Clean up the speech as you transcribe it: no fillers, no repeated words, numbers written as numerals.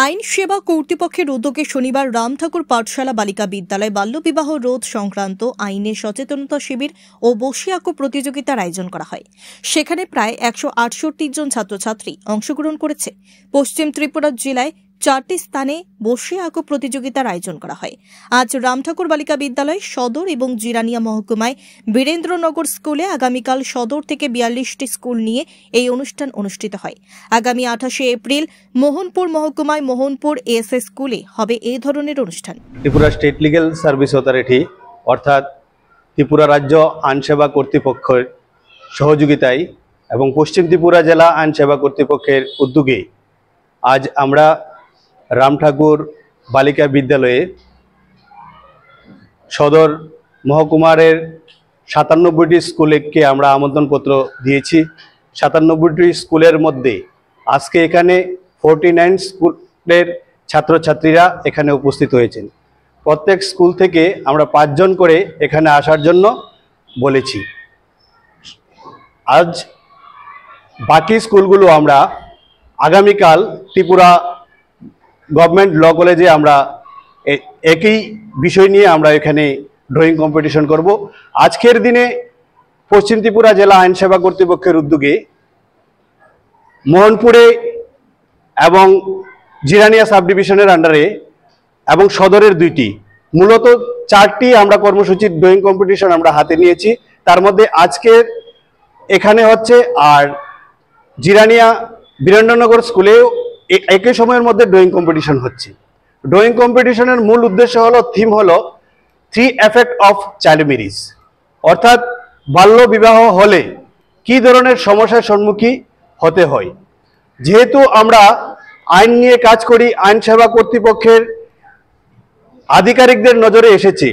আইন সেবা কর্তৃপক্ষের উদ্যোগে শনিবার রামঠাকুর পাঠশালা বালিকা বিদ্যালয়ে বাল্যবিবাহ রোধ সংক্রান্ত আইনে সচেতনতা শিবির ও বসি আঁকো প্রতিযোগিতার আয়োজন করা হয়। সেখানে প্রায় 168 জন ছাত্রছাত্রী অংশগ্রহণ করেছে। পশ্চিম ত্রিপুরা জেলায় 4টি স্থানে বসি আঁকো প্রতিযোগিতার আয়োজন করা হয়। আজ রামঠাকুর বালিকা বিদ্যালয় সদর এবং জিরানিয়া মহকুমায় বীরেন্দ্রনগর স্কুলে আগামীকাল সদর থেকে 42টি স্কুল নিয়ে এই অনুষ্ঠান অনুষ্ঠিত হয়। আগামী 28শে এপ্রিল মোহনপুর মহকুমায় মোহনপুর এএসএস স্কুলে হবে এই ধরনের অনুষ্ঠান। Tripura state legal service authority অর্থাৎ ত্রিপুরা রাজ্য আইন সেবা কর্তৃপক্ষের সহযোগিতায় এবং পশ্চিম ত্রিপুরা জেলা আইন সেবা কর্তৃপক্ষের উদ্যোগে আজ আমরা রামঠাকুর বালিকা বিদ্যালয়ে সদর মহকুমারের 97টি স্কুলকে আমরা আমন্ত্রণপত্র দিয়েছি। 97টি স্কুলের মধ্যে আজকে এখানে 49 স্কুলের ছাত্রছাত্রীরা এখানে উপস্থিত হয়েছেন। প্রত্যেক স্কুল থেকে আমরা 5 জন করে এখানে আসার জন্য বলেছি। আজ বাকি স্কুলগুলো আমরা আগামীকাল ত্রিপুরা গভর্নমেন্ট ল কলেজে আমরা একই বিষয় নিয়ে আমরা এখানে ড্রয়িং কম্পিটিশন করব। আজকের দিনে পশ্চিম ত্রিপুরা জেলা আইন সেবা কর্তৃপক্ষের উদ্যোগে মোহনপুরে এবং জিরানিয়া সাব ডিভিশনের আন্ডারে এবং সদরের 2টি মূলত 4টি আমরা কর্মসূচির ড্রয়িং কম্পিটিশন আমরা হাতে নিয়েছি। তার মধ্যে আজকের এখানে হচ্ছে, আর জিরানিয়া বীরেন্দ্রনগর স্কুলেও একই সময়ের মধ্যে ড্রয়িং কম্পিটিশন হচ্ছে। ড্রয়িং কম্পিটিশনের মূল উদ্দেশ্য হলো, থিম হলো 3 এফেক্ট অফ চাইল্ড ম্যারেজ, অর্থাৎ বাল্য বিবাহ হলে কি ধরনের সমস্যার সম্মুখীন হতে হয়। যেহেতু আমরা আইন নিয়ে কাজ করি, আইন সেবা কর্তৃপক্ষের আধিকারিকদের নজরে এসেছে